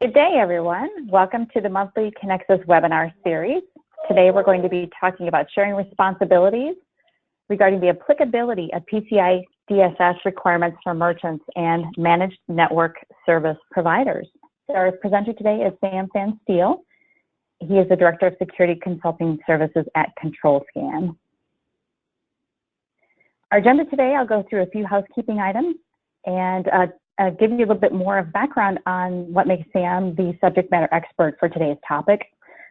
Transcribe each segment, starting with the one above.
Good day, everyone. Welcome to the monthly Conexxus webinar series. Today, we're going to be talking about sharing responsibilities regarding the applicability of PCI DSS requirements for merchants and managed network service providers. Our presenter today is Sam Van Steel. He is the Director of Security Consulting Services at ControlScan. Our agenda today, I'll go through a few housekeeping items and give you a little bit more of background on what makes Sam the subject matter expert for today's topic,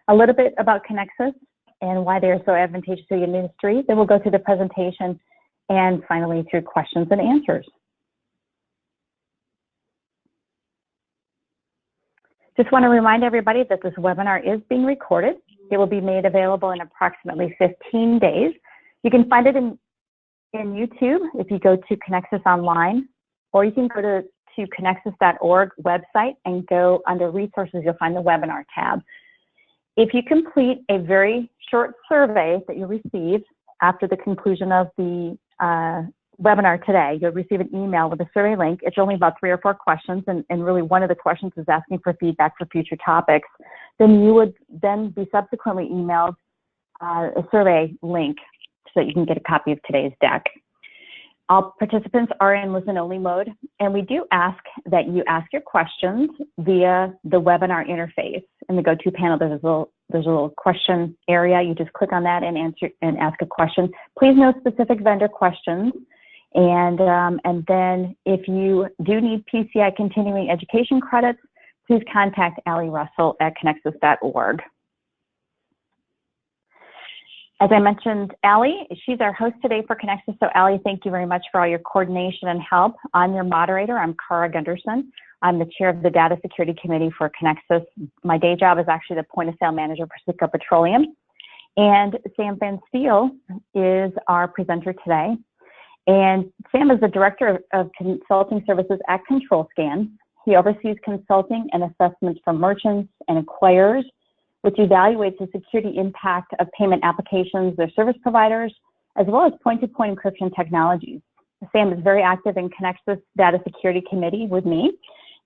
a little bit about Conexxus and why they are so advantageous to the industry. Then we'll go through the presentation and finally through questions and answers. Just want to remind everybody that this webinar is being recorded. It will be made available in approximately 15 days. You can find it in YouTube if you go to Conexxus Online, or you can go to Conexxus.org website and go under resources, you'll find the webinar tab. If you complete a very short survey that you'll receive after the conclusion of the webinar today, you'll receive an email with a survey link. It's only about 3 or 4 questions, and really one of the questions is asking for feedback for future topics. Then you would then be subsequently emailed a survey link so that you can get a copy of today's deck. All participants are in listen-only mode, and we do ask that you ask your questions via the webinar interface. In the go-to panel, there's a little question area. You just click on that and ask a question. Please no specific vendor questions. And then if you do need PCI continuing education credits, please contact Allie Russell at Conexxus.org. As I mentioned, Allie, she's our host today for Conexxus. So Allie, thank you very much for all your coordination and help. I'm your moderator. I'm Gunderson. I'm the chair of the Data Security Committee for Conexxus. My day job is actually the point of sale manager for Citgo Petroleum. And Sam Van Steel is our presenter today. And Sam is the Director of Consulting Services at ControlScan. He oversees consulting and assessments for merchants and acquirers, which evaluates the security impact of payment applications, their service providers, as well as point-to-point encryption technologies. Sam is very active in Conexxus Data Security Committee with me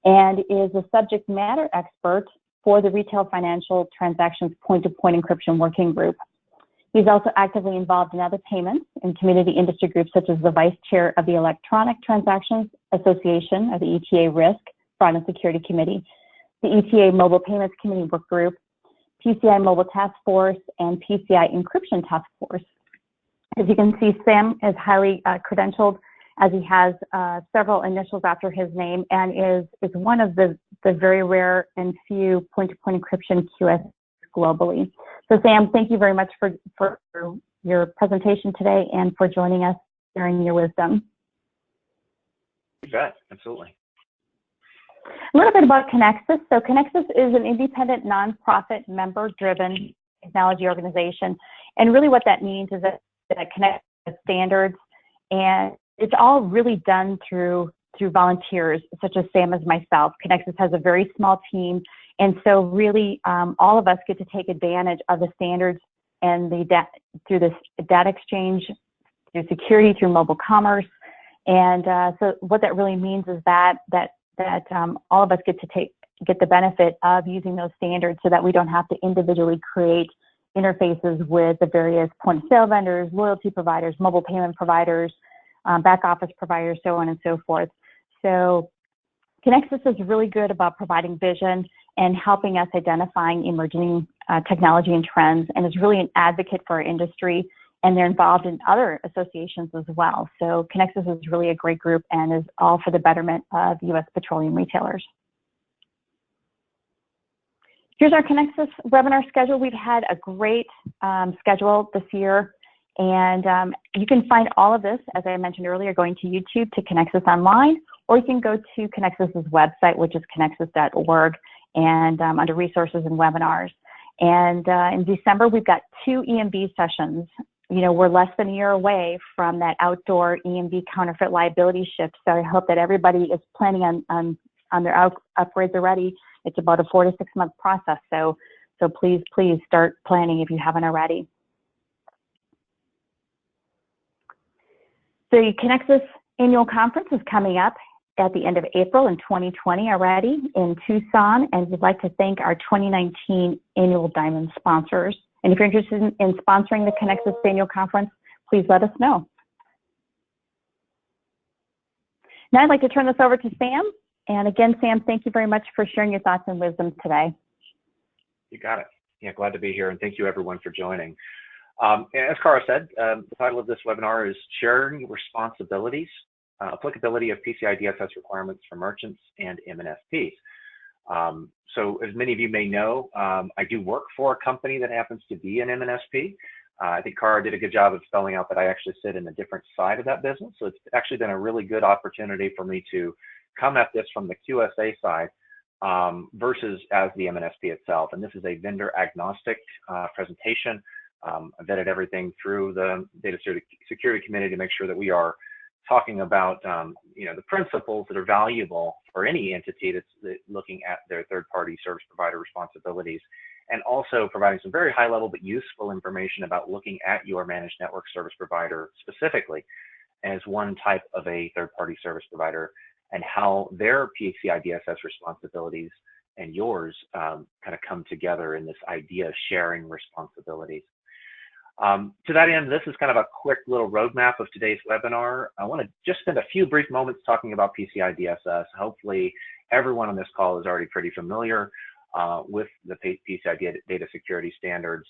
and is a subject matter expert for the Retail Financial Transactions Point-to-Point Encryption Working Group. He's also actively involved in other payments in community industry groups, such as the Vice Chair of the Electronic Transactions Association of the ETA Risk, Fraud and Security Committee, the ETA Mobile Payments Committee Work Group, PCI Mobile Task Force, and PCI Encryption Task Force. As you can see, Sam is highly credentialed, as he has several initials after his name, and is one of the very rare and few point-to-point encryption QS globally. So Sam, thank you very much for your presentation today and for joining us, sharing your wisdom. You bet, absolutely. A little bit about Conexxus. So Conexxus is an independent, nonprofit, member-driven technology organization. And really what that means is that Conexxus standards, and it's all really done through volunteers, such as Sam as myself. Conexxus has a very small team. And so really all of us get to take advantage of the standards and through this data exchange, through security, through mobile commerce. And so what that really means is that all of us get the benefit of using those standards so that we don't have to individually create interfaces with the various point of sale vendors, loyalty providers, mobile payment providers, back office providers, so on and so forth. So Conexxus is really good about providing vision and helping us identifying emerging technology and trends, and is really an advocate for our industry, and they're involved in other associations as well. So Conexxus is really a great group and is all for the betterment of U.S. petroleum retailers. Here's our Conexxus webinar schedule. We've had a great schedule this year, and you can find all of this, as I mentioned earlier, going to YouTube to Conexxus Online, or you can go to Conexxus's website, which is conexxus.org, and under resources and webinars. And in December, we've got 2 EMB sessions. You know, we're less than a year away from that outdoor EMB counterfeit liability shift. So I hope that everybody is planning on their upgrades already. It's about a 4 to 6 month process. So please start planning if you haven't already. The Conexxus annual conference is coming up at the end of April in 2020 already in Tucson, and we'd like to thank our 2019 annual Diamond sponsors. And if you're interested in sponsoring the Conexxus annual conference, please let us know. Now I'd like to turn this over to Sam. And again, Sam, thank you very much for sharing your thoughts and wisdom today. You got it. Yeah, glad to be here, and thank you everyone for joining. As Cara said, the title of this webinar is Sharing Responsibilities, Applicability of PCI DSS Requirements for Merchants and MNSPs. So as many of you may know, I do work for a company that happens to be an MNSP. I think Cara did a good job of spelling out that I actually sit in a different side of that business. So it's actually been a really good opportunity for me to come at this from the QSA side versus as the MNSP itself. And this is a vendor agnostic presentation. I vetted everything through the data security committee to make sure that we are talking about the principles that are valuable for any entity that's looking at their third-party service provider responsibilities, and also providing some very high-level but useful information about looking at your managed network service provider specifically as one type of a third-party service provider, and how their PCI DSS responsibilities and yours kind of come together in this idea of sharing responsibilities. To that end, this is kind of a quick little roadmap of today's webinar. I want to just spend a few brief moments talking about PCI DSS. Hopefully, everyone on this call is already pretty familiar with the PCI data security standards,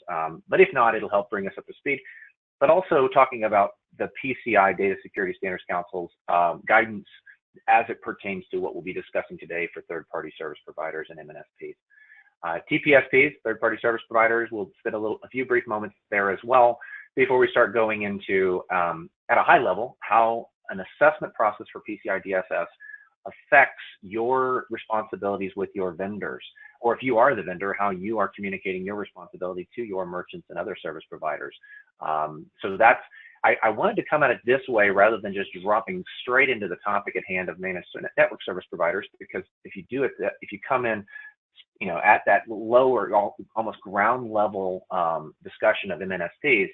but if not, it'll help bring us up to speed. But also talking about the PCI Data Security Standards Council's guidance as it pertains to what we'll be discussing today for third-party service providers and MNSPs. TPSPs, third-party service providers, we'll spend a few brief moments there as well before we start going into, at a high level, how an assessment process for PCI DSS affects your responsibilities with your vendors, or if you are the vendor, how you are communicating your responsibility to your merchants and other service providers. So that's, I wanted to come at it this way rather than just dropping straight into the topic at hand of managed network service providers, because if you do it, if you come in at that lower, almost ground level discussion of MNSPs,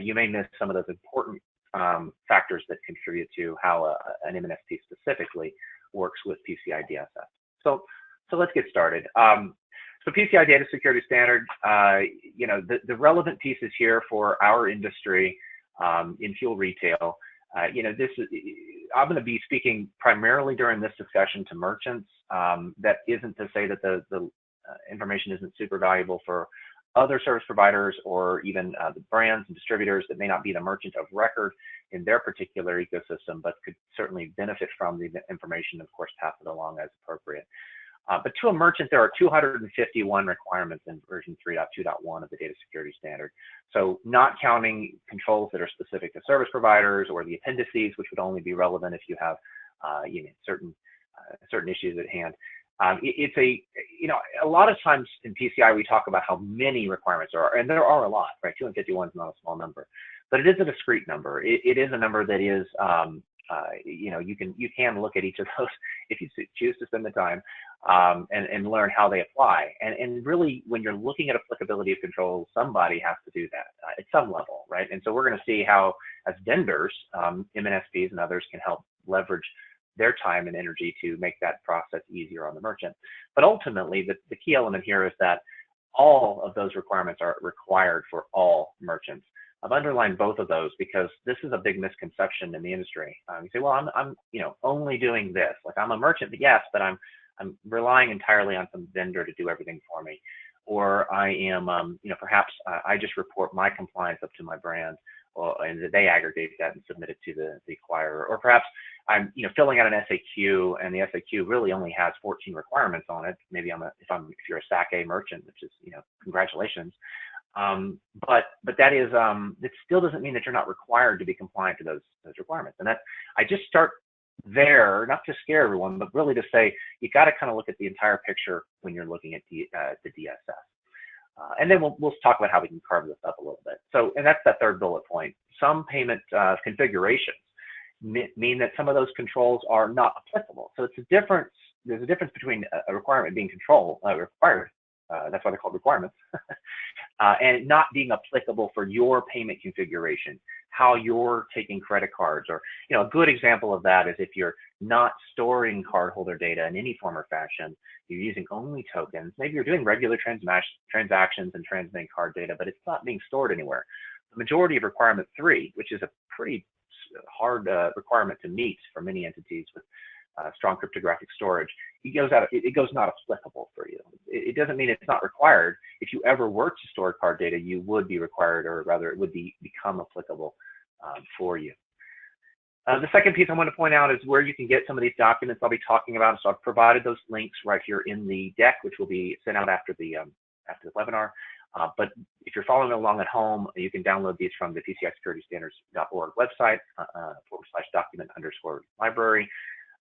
you may miss some of those important factors that contribute to how an MNSP specifically works with PCI DSS. So let's get started. So PCI Data Security Standard, the relevant pieces here for our industry in fuel retail, this is, I'm going to be speaking primarily during this discussion to merchants. That isn't to say that the information isn't super valuable for other service providers or even the brands and distributors that may not be the merchant of record in their particular ecosystem, but could certainly benefit from the information, of course, pass it along as appropriate. But to a merchant, there are 251 requirements in version 3.2.1 of the data security standard. So not counting controls that are specific to service providers or the appendices, which would only be relevant if you have certain issues at hand. It's a lot of times in PCI, we talk about how many requirements there are, and there are a lot, right? 251 is not a small number, but it is a discrete number. It is a number that is, you can look at each of those if you choose to spend the time and learn how they apply. And really, when you're looking at applicability of controls, somebody has to do that at some level, right? And so we're going to see how, as vendors, MNSPs and others can help leverage their time and energy to make that process easier on the merchant. But ultimately, the key element here is that all of those requirements are required for all merchants. I've underlined both of those because this is a big misconception in the industry. You say, well, I'm only doing this. Like, I'm a merchant, yes, but I'm relying entirely on some vendor to do everything for me. Or I am, perhaps I just report my compliance up to my brand, and they aggregate that and submit it to the acquirer. Or perhaps I'm, filling out an SAQ, and the SAQ really only has 14 requirements on it. Maybe if you're a SAC-A merchant, which is, congratulations. But that is, it still doesn't mean that you're not required to be compliant to those requirements. And I just start there, not to scare everyone, but really to say, you got to kind of look at the entire picture when you're looking at the DSS. And then we'll talk about how we can carve this up a little bit. So, and that's that third bullet point. Some payment configurations mean that some of those controls are not applicable. So it's a difference. There's a difference between a requirement being required that's why they're called requirements, and not being applicable for your payment configuration, how you're taking credit cards. Or, a good example of that is if you're not storing cardholder data in any form or fashion, you're using only tokens. Maybe you're doing regular transactions and transmitting card data, but it's not being stored anywhere. The majority of requirement 3, which is a pretty hard requirement to meet for many entities with strong cryptographic storage, it goes not applicable for you. It doesn't mean it's not required. If you ever were to store card data, you would be required, or rather it would become applicable for you. The second piece I want to point out is where you can get some of these documents I'll be talking about. So I've provided those links right here in the deck, which will be sent out after the webinar. But if you're following along at home, you can download these from the PCISecurityStandards.org website, /document_library,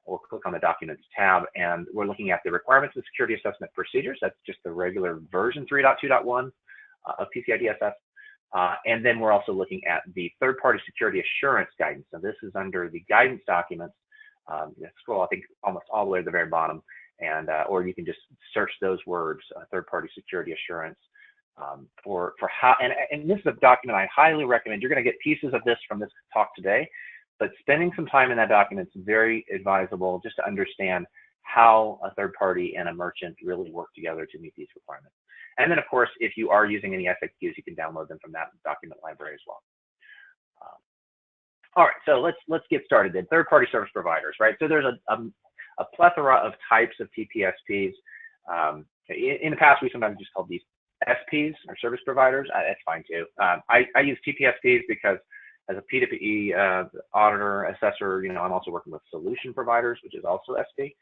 or click on the Documents tab. And we're looking at the requirements of security assessment procedures. That's just the regular version 3.2.1 of PCI DSS. And then we're also looking at the third-party security assurance guidance. So this is under the guidance documents. Scroll, I think, almost all the way to the very bottom, and or you can just search those words, third-party security assurance, for how. And this is a document I highly recommend. You're going to get pieces of this from this talk today, but spending some time in that document is very advisable just to understand how a third party and a merchant really work together to meet these requirements. And then, of course, if you are using any FAQs, you can download them from that document library as well. All right, so let's get started then. Third-party service providers, right? So there's a plethora of types of TPSPs. In the past, we sometimes just called these SPs, or service providers. That's fine too. I use TPSPs because as a P2P auditor, assessor, I'm also working with solution providers, which is also SP.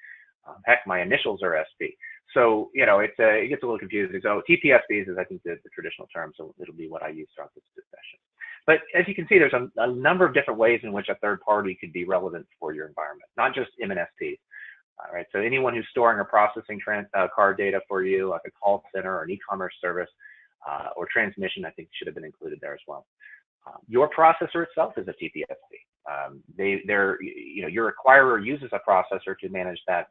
Heck, my initials are SP. So, it gets a little confusing. So TPSPs is, I think, the traditional term, so it'll be what I use throughout this discussion. But as you can see, there's a number of different ways in which a third party could be relevant for your environment, not just MNSPs. All right, so anyone who's storing or processing card data for you, like a call center or an e-commerce service, or transmission, I think should have been included there as well. Your processor itself is a TPSP. Your acquirer uses a processor to manage that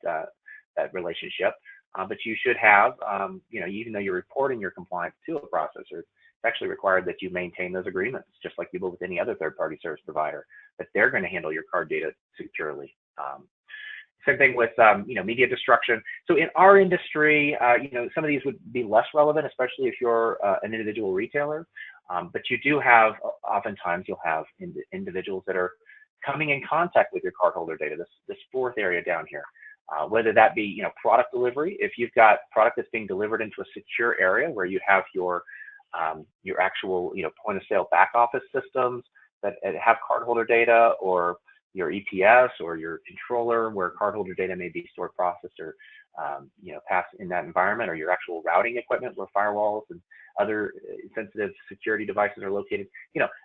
relationship, but you should have, even though you're reporting your compliance to a processor, it's actually required that you maintain those agreements, just like you will with any other third-party service provider, that they're going to handle your card data securely. Same thing with, media destruction. So in our industry, some of these would be less relevant, especially if you're an individual retailer. But you do have, oftentimes you'll have individuals that are coming in contact with your cardholder data, this fourth area down here. Whether that be, product delivery, if you've got product that's being delivered into a secure area where you have your actual, point of sale back office systems that have cardholder data, or your EPS or your controller where cardholder data may be stored, processed, or passed in that environment, or your actual routing equipment where firewalls and other sensitive security devices are located,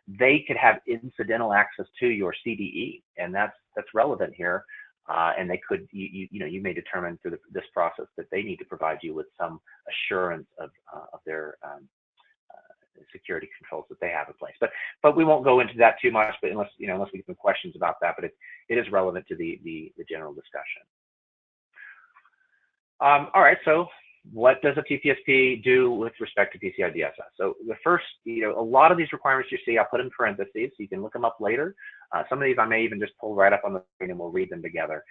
they could have incidental access to your CDE, and that's relevant here. And they could, you may determine through this process that they need to provide you with some assurance of their security controls that they have in place. But we won't go into that too much, but unless we get some questions about that, but it is relevant to the general discussion. All right, so what does a TPSP do with respect to PCI DSS? So the first, a lot of these requirements you see, I'll put in parentheses so you can look them up later. Some of these I may even just pull right up on the screen and we'll read them together.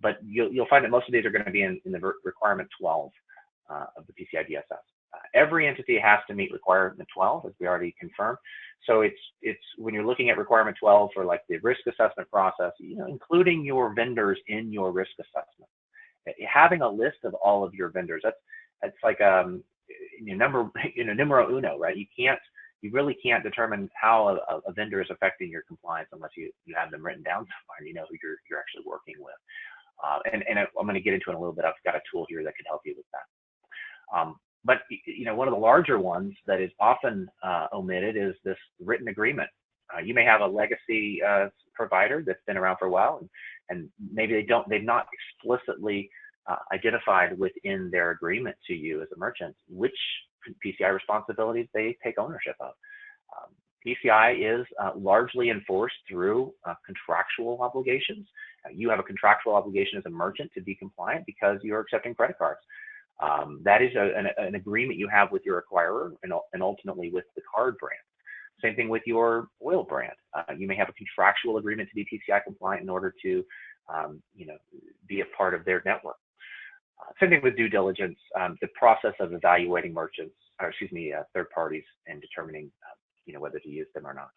But you'll find that most of these are going to be in the requirement 12 of the PCI DSS. Every entity has to meet requirement 12, as we already confirmed. So it's when you're looking at requirement 12 for like the risk assessment process, including your vendors in your risk assessment. Having a list of all of your vendors, that's like numero uno, right? You really can't determine how a vendor is affecting your compliance unless you have them written down somewhere and you know who you're actually working with. And I'm going to get into it in a little bit. I've got a tool here that can help you with that. But one of the larger ones that is often omitted is this written agreement. You may have a legacy provider that's been around for a while, and maybe they've not explicitly identified within their agreement to you as a merchant which PCI responsibilities they take ownership of. PCI is largely enforced through contractual obligations. You have a contractual obligation as a merchant to be compliant because you're accepting credit cards. That is an agreement you have with your acquirer and ultimately with the card brand. Same thing with your oil brand. You may have a contractual agreement to be PCI compliant in order to be a part of their network. Same thing with due diligence, the process of evaluating merchants, or excuse me, third parties and determining whether to use them or not.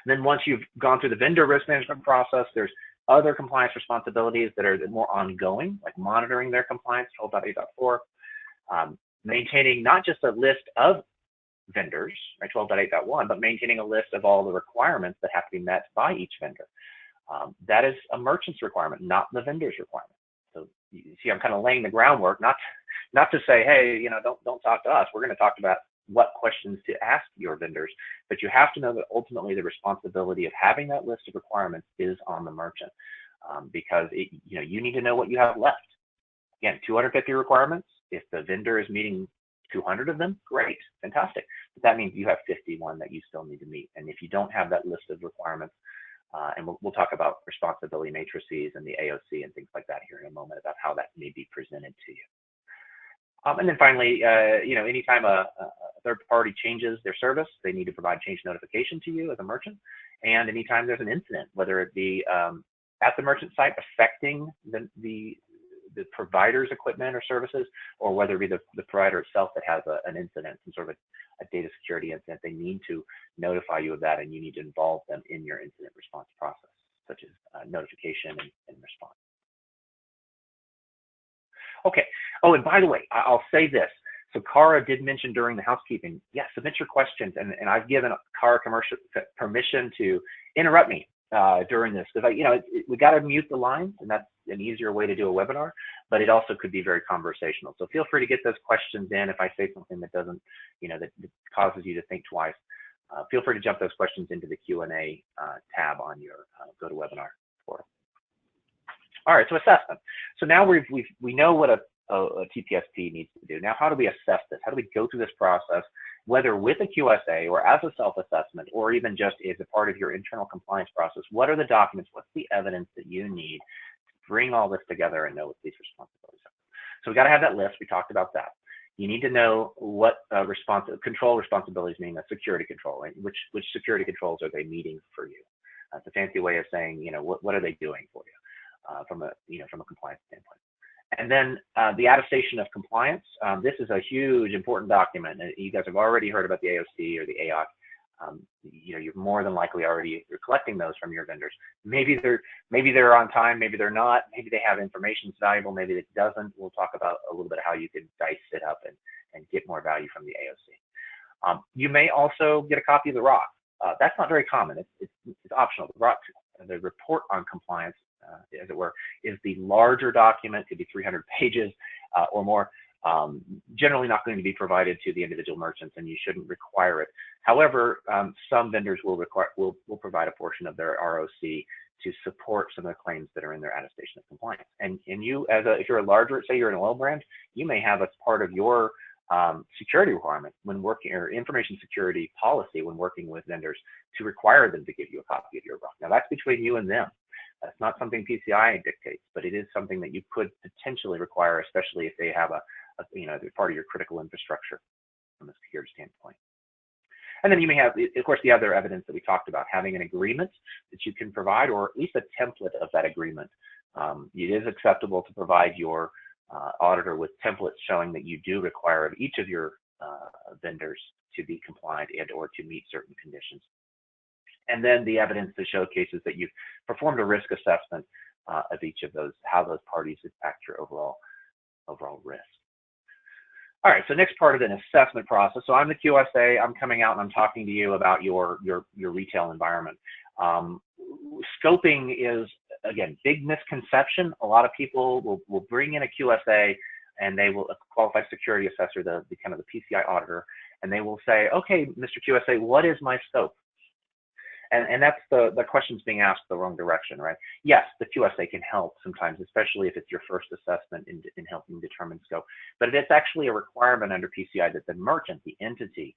And then once you've gone through the vendor risk management process, there's other compliance responsibilities that are more ongoing, like monitoring their compliance, 12.8.4, maintaining not just a list of vendors, right, 12.8.1, but maintaining a list of all the requirements that have to be met by each vendor. That is a merchant's requirement, not the vendor's requirement. So you see, I'm kind of laying the groundwork, not to say, hey, don't talk to us. We're going to talk about what questions to ask your vendors, but you have to know that ultimately the responsibility of having that list of requirements is on the merchant, because you need to know what you have left. Again, 250 requirements. If the vendor is meeting 200 of them, great, fantastic. But that means you have 51 that you still need to meet. And if you don't have that list of requirements, and we'll talk about responsibility matrices and the AOC and things like that here in a moment about how that may be presented to you. And then finally, anytime a third party changes their service, they need to provide change notification to you as a merchant. And anytime there's an incident, whether it be at the merchant site affecting the provider's equipment or services, or whether it be the provider itself that has an incident, some sort of a data security incident, they need to notify you of that, and you need to involve them in your incident response process, such as notification and response. Okay. Oh, and by the way, I'll say this. So Cara did mention during the housekeeping, yes, submit your questions, and I've given Cara permission to interrupt me during this, because we got to mute the lines, and that's an easier way to do a webinar, but it also could be very conversational. So feel free to get those questions in. If I say something that doesn't, that causes you to think twice, feel free to jump those questions into the Q&A tab on your GoToWebinar portal. All right, so assessment. So now we know what a TPSP needs to do. Now, how do we assess this? How do we go through this process, whether with a QSA or as a self-assessment, or even just as a part of your internal compliance process? What are the documents? What's the evidence that you need to bring all this together and know what these responsibilities are? So we got to have that list. We talked about that. You need to know what control responsibilities mean, a security control, right? Which security controls are they meeting for you? That's a fancy way of saying, what are they doing for you from a compliance standpoint. And then the attestation of compliance. This is a huge, important document. You guys have already heard about the AOC or the AOC. You're more than likely you're collecting those from your vendors. Maybe they're on time, maybe they're not. Maybe they have information that's valuable, maybe it doesn't. We'll talk about a little bit how you can dice it up and get more value from the AOC. You may also get a copy of the ROC. That's not very common. It's optional. The ROC, the report on compliance, as it were, is the larger document. Could be 300 pages or more. Generally not going to be provided to the individual merchants, and you shouldn't require it. However, some vendors will provide a portion of their ROC to support some of the claims that are in their attestation of compliance. And you, if you're a larger, say you're an oil brand, you may have as part of your security requirement when working, or information security policy when working with vendors, to require them to give you a copy of your ROC. Now that's between you and them. That's not something PCI dictates, but it is something that you could potentially require, especially if they have they're part of your critical infrastructure from a security standpoint. And then you may have, of course, the other evidence that we talked about, having an agreement that you can provide, or at least a template of that agreement. It is acceptable to provide your auditor with templates showing that you do require of each of your vendors to be compliant and or to meet certain conditions. And then the evidence that showcases that you've performed a risk assessment of each of those, how those parties impact your overall risk. All right, so next part of an assessment process. So I'm the QSA. I'm coming out and I'm talking to you about your retail environment. Scoping is, again, big misconception. A lot of people will bring in a QSA, and they will, a qualified security assessor, the kind of the PCI auditor, and they will say, okay, Mr. QSA, what is my scope? And that's the question's being asked the wrong direction, right? Yes, the QSA can help sometimes, especially if it's your first assessment in helping determine scope. But it's actually a requirement under PCI that the merchant, the entity,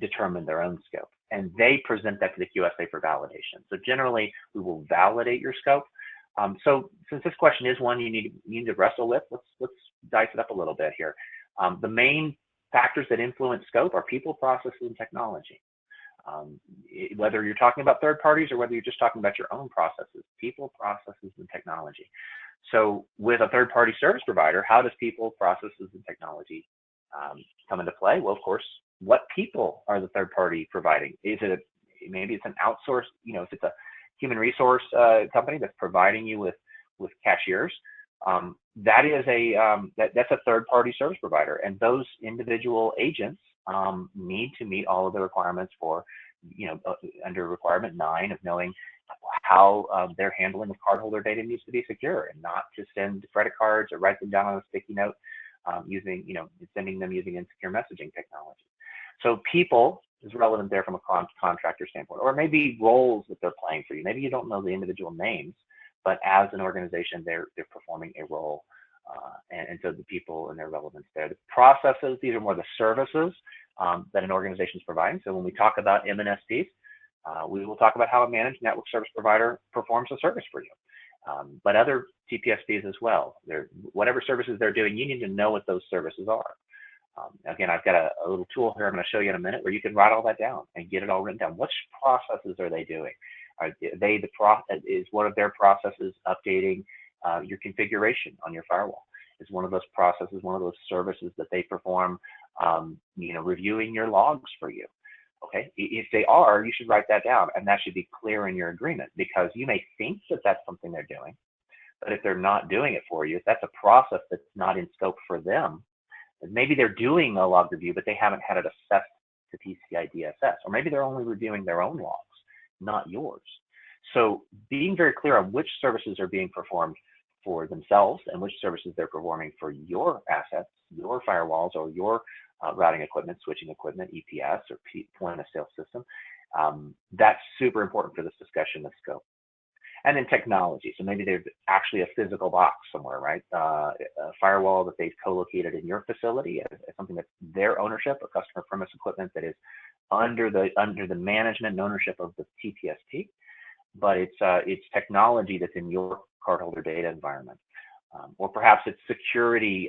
determine their own scope, and they present that to the QSA for validation. So generally, we will validate your scope. So since this question is one you need to wrestle with, let's dice it up a little bit here. The main factors that influence scope are people, processes, and technology. Whether you're talking about third parties or whether you're just talking about your own processes, people, processes, and technology. So with a third-party service provider, how does people, processes, and technology come into play? Well, of course, what people are the third party providing? Maybe it's an outsourced, if it's a human resource company that's providing you with cashiers, that's a third party service provider, and those individual agents need to meet all of the requirements for, under requirement 9 of knowing how their handling of cardholder data needs to be secure, and not to send credit cards or write them down on a sticky note sending them using insecure messaging technology. So people is relevant there from a contractor standpoint, or maybe roles that they're playing for you. Maybe you don't know the individual names, but as an organization, they're performing a role, and so the people and their relevance there. The processes, these are more the services that an organization is providing. So when we talk about MNSPs, we will talk about how a managed network service provider performs a service for you. But other TPSPs as well. Whatever services they're doing, you need to know what those services are. Again, I've got a little tool here I'm going to show you in a minute where you can write all that down and get it all written down. Which processes are they doing? Is one of their processes updating your configuration on your firewall? Is one of those processes one of those services that they perform, reviewing your logs for you? Okay, if they are, you should write that down, and that should be clear in your agreement, because you may think that that's something they're doing, but if they're not doing it for you, if that's a process that's not in scope for them, maybe they're doing a log review, but they haven't had it assessed to PCI DSS, or maybe they're only reviewing their own logs, not yours. So being very clear on which services are being performed for themselves and which services they're performing for your assets, your firewalls, or your routing equipment, switching equipment, EPS, or point of sale system, that's super important for this discussion of scope. And then technology. So maybe there's actually a physical box somewhere, right? A firewall that they've co-located in your facility as something that's their ownership, or customer premise equipment that is under the management and ownership of the TPSP, but it's technology that's in your cardholder data environment, or perhaps it's security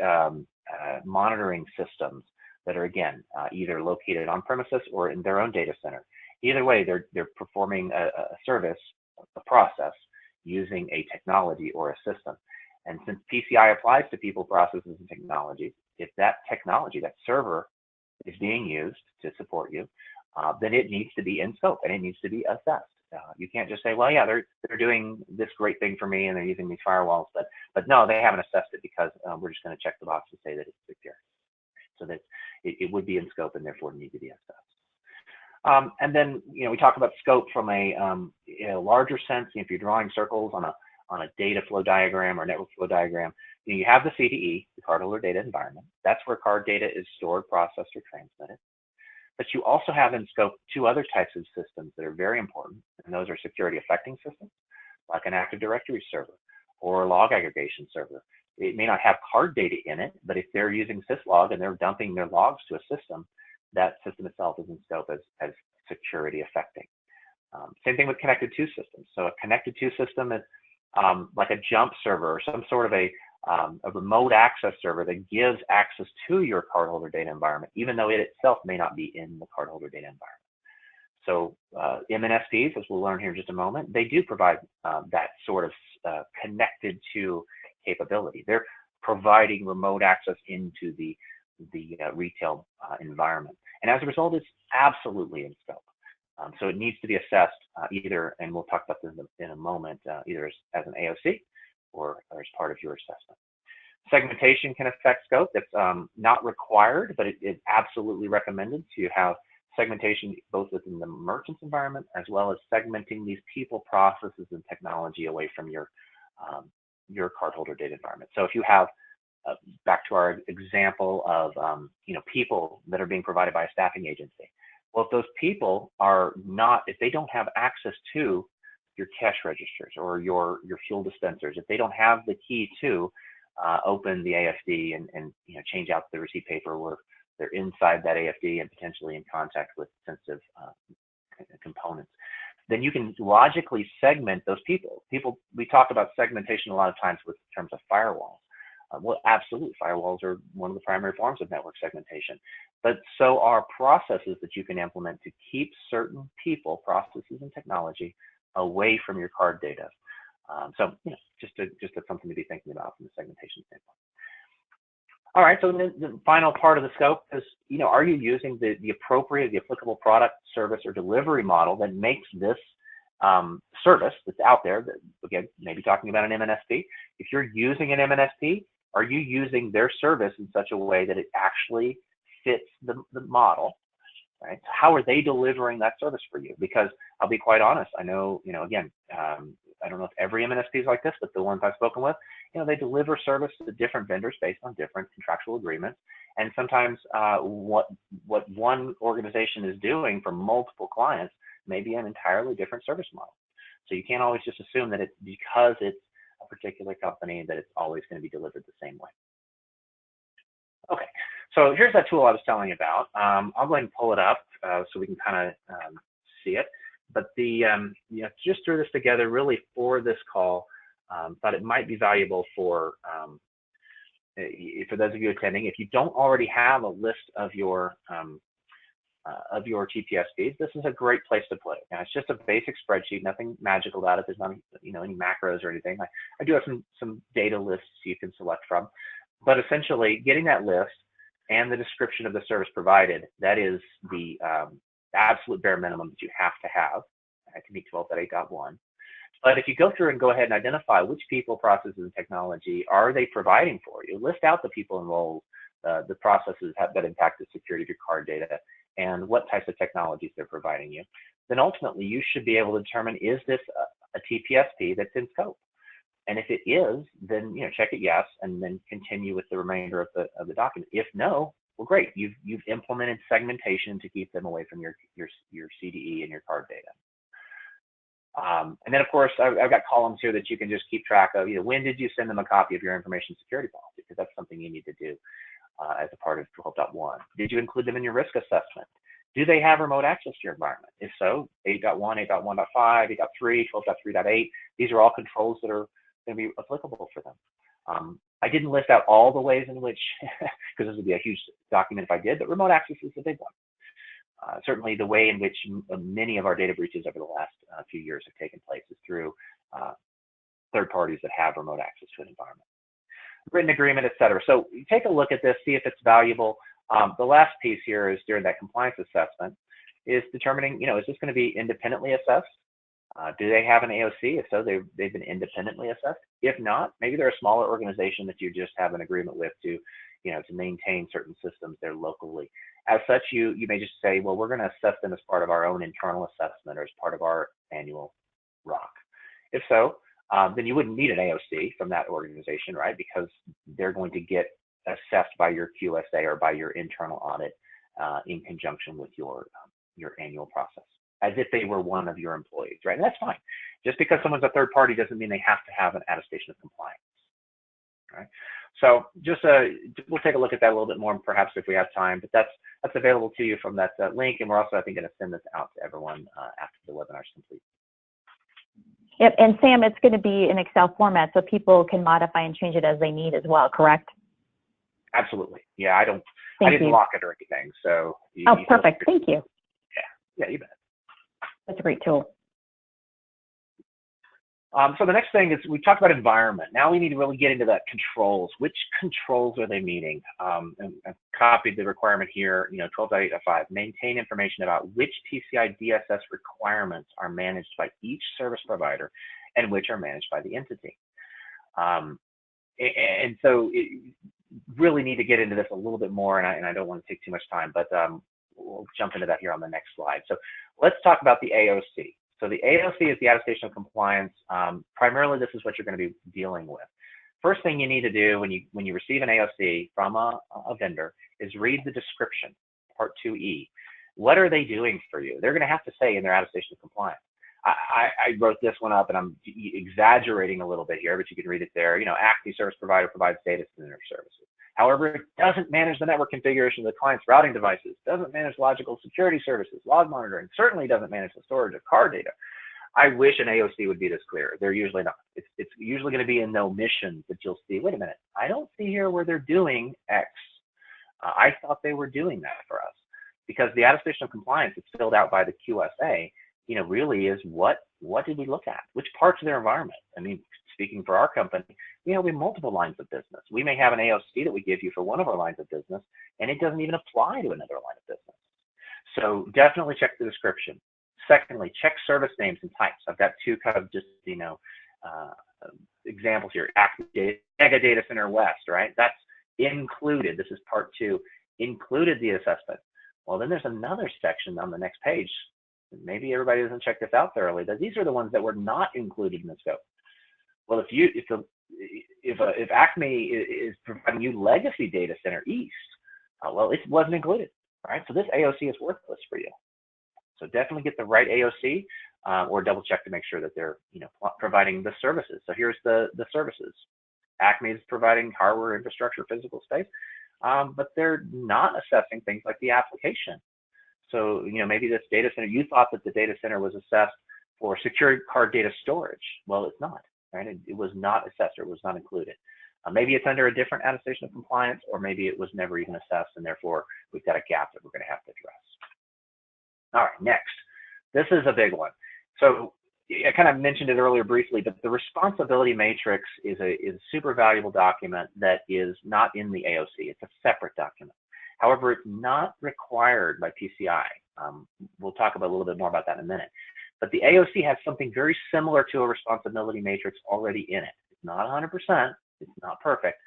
monitoring systems that are, again, either located on premises or in their own data center. Either way, they're performing a service, a process, using a technology or a system. And since PCI applies to people, processes, and technologies, if that technology, that server, is being used to support you, then it needs to be in scope and it needs to be assessed. You can't just say, well, yeah, they're doing this great thing for me and they're using these firewalls, but no, they haven't assessed it, because we're just going to check the box to say that it's secure. So that it would be in scope and therefore need to be assessed. And then, we talk about scope from a larger sense. If you're drawing circles on a data flow diagram or network flow diagram, you have the CDE, the cardholder data environment. That's where card data is stored, processed, or transmitted. But you also have in scope two other types of systems that are very important, and those are security affecting systems, like an Active Directory server or a log aggregation server. It may not have card data in it, but if they're using syslog and they're dumping their logs to a system, that system itself is in scope as security affecting. Same thing with connected to systems. So a connected to system is like a jump server or some sort of a remote access server that gives access to your cardholder data environment, even though it itself may not be in the cardholder data environment. So MNSPs, as we'll learn here in just a moment, they do provide that sort of connected to capability. They're providing remote access into the retail environment. And as a result, it's absolutely in scope. So it needs to be assessed either, and we'll talk about this in a moment, either as an AOC or as part of your assessment. Segmentation can affect scope. That's not required, but it is absolutely recommended to have segmentation both within the merchant's environment as well as segmenting these people, processes, and technology away from your cardholder data environment. So if you have, back to our example of people that are being provided by a staffing agency, well, if those people are not, if they don't have access to your cash registers or your fuel dispensers, if they don't have the key to open the AFD and change out the receipt paper, where they're inside that AFD and potentially in contact with sensitive components, then you can logically segment those people. We talk about segmentation a lot of times with terms of firewalls. Well, absolutely, firewalls are one of the primary forms of network segmentation, but so are processes that you can implement to keep certain people, processes, and technology away from your card data. So, just something to be thinking about from a segmentation standpoint. All right, so the final part of the scope is, are you using the appropriate, the applicable product, service, or delivery model that makes this service that's out there, that, again, maybe talking about an MNSP. If you're using an MNSP, are you using their service in such a way that it actually fits the model, right? How are they delivering that service for you? Because I'll be quite honest, I know, again, I don't know if every MNSP is like this, but the ones I've spoken with, they deliver service to different vendors based on different contractual agreements. And sometimes what one organization is doing for multiple clients may be an entirely different service model. So you can't always just assume that it's because it's a particular company that it's always going to be delivered the same way. Okay, so here's that tool I was telling you about. I'll go ahead and pull it up so we can kind of see it. But just threw this together really for this call. Thought it might be valuable for those of you attending. If you don't already have a list of your TPSPs, this is a great place to put it. Now, it's just a basic spreadsheet, nothing magical about it. There's not any macros or anything. I do have some data lists you can select from, but essentially getting that list and the description of the service provided, that is the absolute bare minimum that you have to have to meet 12.8.1. But if you go through and go ahead and identify which people, processes, and technology are they providing for you, list out the people enrolled, the processes that impact the security of your card data, and what types of technologies they're providing you, then ultimately you should be able to determine, is this a TPSP that's in scope? And if it is, then check it yes, and then continue with the remainder of the document. If no, well, great, you've implemented segmentation to keep them away from your CDE and your card data. And then, of course, I've got columns here that you can just keep track of. When did you send them a copy of your information security policy? Because that's something you need to do as a part of 12.1. Did you include them in your risk assessment? Do they have remote access to your environment? If so, 8.1, 8.1.5, 8.3, 12.3.8, these are all controls that are going to be applicable for them. I didn't list out all the ways in which, because this would be a huge document if I did, but remote access is a big one. Certainly the way in which many of our data breaches over the last few years have taken place is through third parties that have remote access to an environment. Written agreement, et cetera. So you take a look at this, see if it's valuable. The last piece here is during that compliance assessment is determining, is this going to be independently assessed? Do they have an AOC? If so, they've been independently assessed. If not, maybe they're a smaller organization that you just have an agreement with to maintain certain systems there locally. As such, you may just say, well, we're going to assess them as part of our own internal assessment or as part of our annual ROC. If so, then you wouldn't need an AOC from that organization, right? Because they're going to get assessed by your QSA or by your internal audit in conjunction with your annual process, as if they were one of your employees, right? And that's fine. Just because someone's a third party doesn't mean they have to have an attestation of compliance, right? So just we'll take a look at that a little bit more, perhaps if we have time, but that's available to you from that link. And we're also, I think, going to send this out to everyone after the webinar is complete. Yep, and Sam, it's going to be in Excel format, so people can modify and change it as they need as well, correct? Absolutely. Yeah, I didn't lock it or anything. So perfect. Thank you. Yeah, you bet. That's a great tool. So the next thing is we talked about environment. Now we need to really get into that controls. Which controls are they meeting? And I've copied the requirement here, 12.8.5, maintain information about which PCI DSS requirements are managed by each service provider and which are managed by the entity. And so really need to get into this a little bit more, and I don't want to take too much time, but we'll jump into that here on the next slide. So let's talk about the AOC. So the AOC is the attestation of compliance. Primarily, this is what you're going to be dealing with. First thing you need to do when you receive an AOC from a vendor is read the description, Part 2E. What are they doing for you? They're going to have to say in their attestation of compliance. I wrote this one up, and I'm exaggerating a little bit here, but you can read it there. ACTI service provider provides data center services. However, it doesn't manage the network configuration of the client's routing devices, doesn't manage logical security services, log monitoring, certainly doesn't manage the storage of card data. I wish an AOC would be this clear. They're usually not. It's usually going to be in the omissions that you'll see, wait a minute, I don't see here where they're doing X. I thought they were doing that for us, because the attestation of compliance is filled out by the QSA, really is what did we look at? Which parts of their environment? I mean, speaking for our company, we have multiple lines of business. We may have an AOC that we give you for one of our lines of business, and it doesn't even apply to another line of business. So definitely check the description. Secondly, check service names and types. I've got two kind of just, examples here. Mega Data Center West, right? That's included. This is part 2, included the assessment. Well, then there's another section on the next page. Maybe everybody doesn't check this out thoroughly. That these are the ones that were not included in the scope. Well, if Acme is providing you legacy data center east, well, it wasn't included, right? So this AOC is worthless for you. So definitely get the right AOC, or double check to make sure that they're providing the services. So here's the services. Acme is providing hardware, infrastructure, physical space, but they're not assessing things like the application. So maybe this data center, you thought that the data center was assessed for secure card data storage. Well, it's not, right? It was not assessed, or it was not included. Maybe it's under a different attestation of compliance, or maybe it was never even assessed, and therefore we've got a gap that we're going to have to address. All right, next. This is a big one. So I kind of mentioned it earlier briefly, but the responsibility matrix is a super valuable document that is not in the AOC. It's a separate document. However, it's not required by PCI. We'll talk about a little bit more about that in a minute. But the AOC has something very similar to a responsibility matrix already in it. It's not 100%, it's not perfect,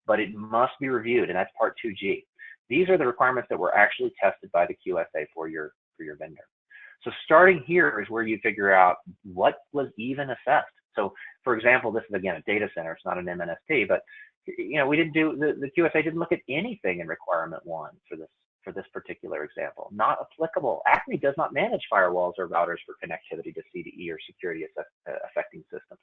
but it must be reviewed, and that's part 2G. These are the requirements that were actually tested by the QSA for your vendor. So starting here is where you figure out what was even assessed. So for example, this is again a data center, it's not an MNSP, but we didn't do, the QSA didn't look at anything in requirement 1 for this particular example. Not applicable. Acme does not manage firewalls or routers for connectivity to CDE or security affecting systems.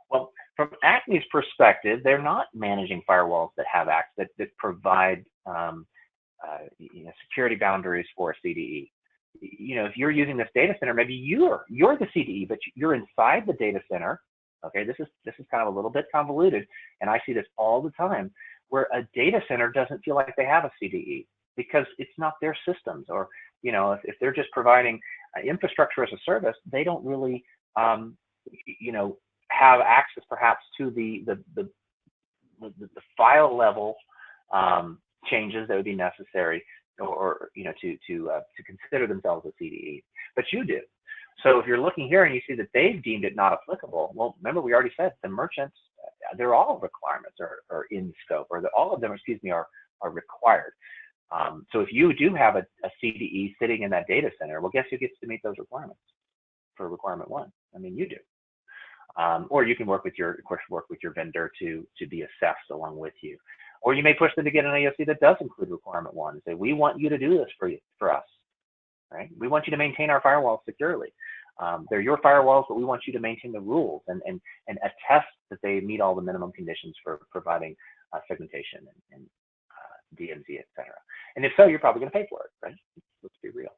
Well, from Acme's perspective, they're not managing firewalls that have access that provide security boundaries for a CDE. If you're using this data center, maybe you're the CDE, but you're inside the data center. Okay, this is kind of a little bit convoluted, and I see this all the time, where a data center doesn't feel like they have a CDE because it's not their systems, or if they're just providing infrastructure as a service, they don't really have access perhaps to the file level changes that would be necessary, or to consider themselves a CDE, but you do. So if you're looking here and you see that they've deemed it not applicable, well, remember we already said the merchants, they're all requirements are in scope, or all of them, are required. So if you do have a CDE sitting in that data center, well, guess who gets to meet those requirements for requirement 1? I mean, you do. Or you can work with your vendor to be assessed along with you. Or you may push them to get an AOC that does include requirement 1 and say, we want you to do this for us, right? We want you to maintain our firewalls securely. They're your firewalls, but we want you to maintain the rules and attest that they meet all the minimum conditions for providing segmentation and DMZ, et cetera. And if so, you're probably going to pay for it, right? Let's be real.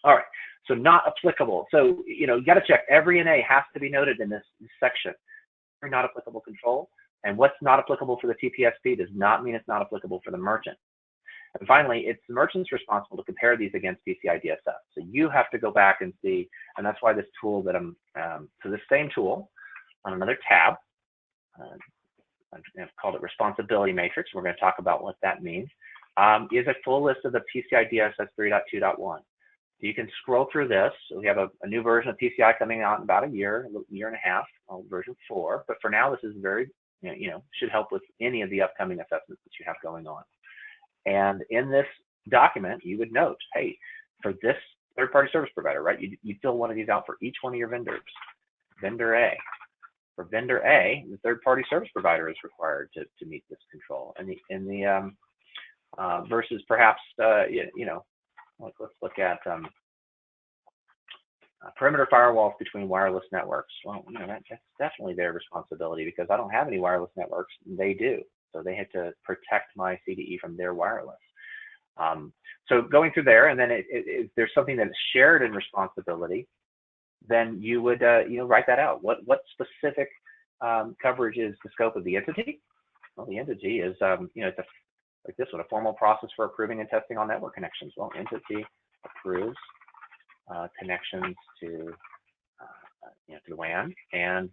All right, so not applicable. So, you got to check. Every NA has to be noted in this section. Not applicable control. And what's not applicable for the TPSP does not mean it's not applicable for the merchant. And finally, it's the merchant's responsible to compare these against PCI DSS. So you have to go back and see, and that's why this tool that so this same tool on another tab, I've called it Responsibility Matrix. We're going to talk about what that means, is a full list of the PCI DSS 3.2.1. You can scroll through this. So we have a new version of PCI coming out in about a year and a half, version 4. But for now, this is very, should help with any of the upcoming assessments that you have going on. And in this document, you would note, hey, for this third-party service provider, right, you fill one of these out for each one of your vendors. Vendor A. For vendor A, the third-party service provider is required to meet this control. And the versus perhaps, let's look at perimeter firewalls between wireless networks. Well, that's definitely their responsibility because I don't have any wireless networks. They do. So they had to protect my CDE from their wireless. So going through there, and then if there's something that is shared in responsibility, then you would write that out. What specific coverage is the scope of the entity? Well, the entity is it's like this one, a formal process for approving and testing all network connections. Well, entity approves connections to to the WAN and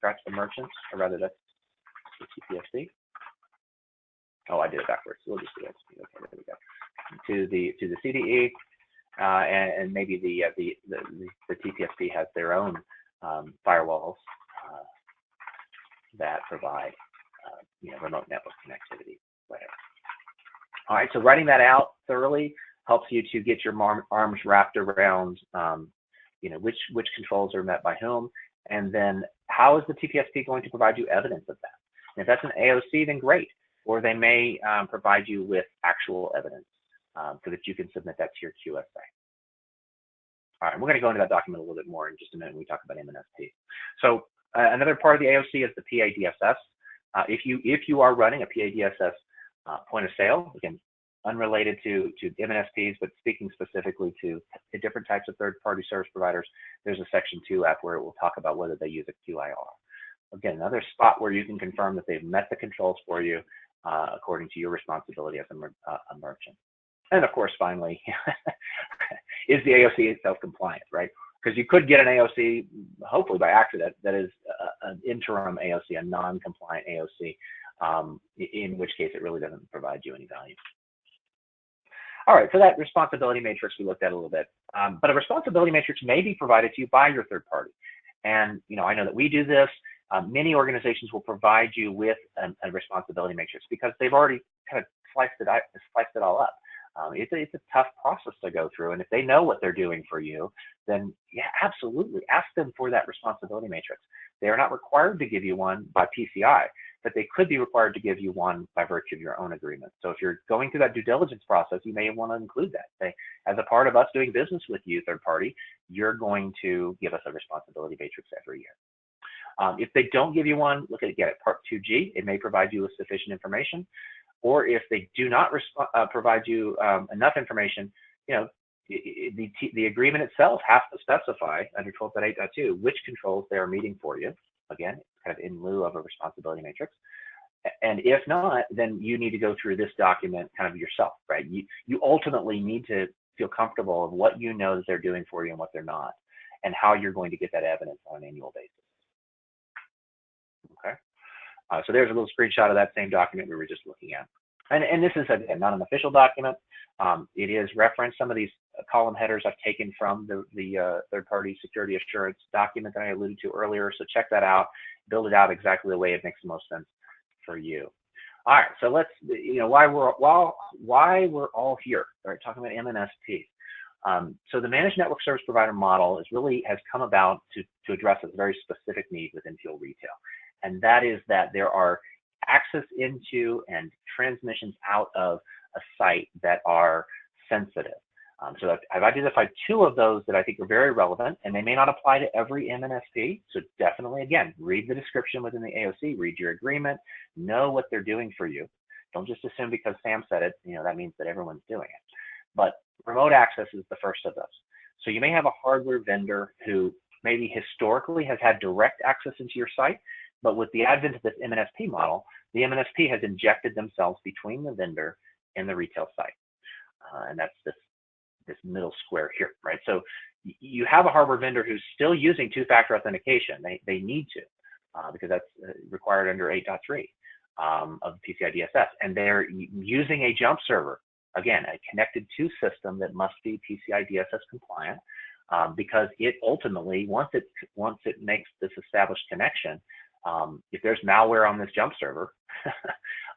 perhaps the merchants, or rather that's the TPSP. Oh, I did it backwards. We'll just do it. Okay, there we go. To the CDE, and maybe the TPSP has their own firewalls that provide remote network connectivity, whatever. All right, so writing that out thoroughly helps you to get your arms wrapped around which controls are met by whom, and then how is the TPSP going to provide you evidence of that? And if that's an AOC, then great. Or they may provide you with actual evidence so that you can submit that to your QSA. All right, we're going to go into that document a little bit more in just a minute when we talk about MNSP. So another part of the AOC is the PADSS. If you are running a PADSS point of sale, again, unrelated to MNSPs, but speaking specifically to different types of third-party service providers, there's a Section 2 app where it will talk about whether they use a QIR. Again, another spot where you can confirm that they've met the controls for you according to your responsibility as a merchant. And of course, finally, is the AOC itself compliant, right? Because you could get an AOC, hopefully by accident, that is an interim AOC, a non-compliant AOC, in which case it really doesn't provide you any value. All right, so that responsibility matrix we looked at a little bit, but a responsibility matrix may be provided to you by your third party. And I know that we do this. Many organizations will provide you with a responsibility matrix because they've already kind of sliced it all up. It's a tough process to go through, and if they know what they're doing for you, then yeah, absolutely ask them for that responsibility matrix. They are not required to give you one by PCI, but they could be required to give you one by virtue of your own agreement. So if you're going through that due diligence process, you may want to include that. Say, as a part of us doing business with you, third party, you're going to give us a responsibility matrix every year. If they don't give you one, look at Part 2G. It may provide you with sufficient information. Or if they do not provide you enough information, the agreement itself has to specify under 12.8.2 which controls they are meeting for you. Again, kind of in lieu of a responsibility matrix. And if not, then you need to go through this document kind of yourself, right? You ultimately need to feel comfortable of what you know that they're doing for you and what they're not, and how you're going to get that evidence on an annual basis. Okay. So there's a little screenshot of that same document we were just looking at. And this is, again, not an official document. It is referenced. Some of these column headers I've taken from the third-party security assurance document that I alluded to earlier. So check that out, build it out exactly the way it makes the most sense for you. All right, so let's, why we're all here, all right, talking about MNSPs. So the managed network service provider model has come about to address a very specific need within fuel retail. And that is that there are access into and transmissions out of a site that are sensitive. So I've identified two of those that I think are very relevant, and they may not apply to every MNSP. So definitely, again, read the description within the AOC, read your agreement, know what they're doing for you. Don't just assume because Sam said it, that means that everyone's doing it. But remote access is the first of those. So you may have a hardware vendor who maybe historically has had direct access into your site, but with the advent of this MNSP model, the MNSP has injected themselves between the vendor and the retail site. And that's this middle square here, right? So you have a hardware vendor who's still using two-factor authentication. They need to, because that's required under 8.3 of the PCI DSS. And they're using a jump server, again, a connected to system that must be PCI DSS compliant, because it ultimately, once it makes this established connection, if there's malware on this jump server,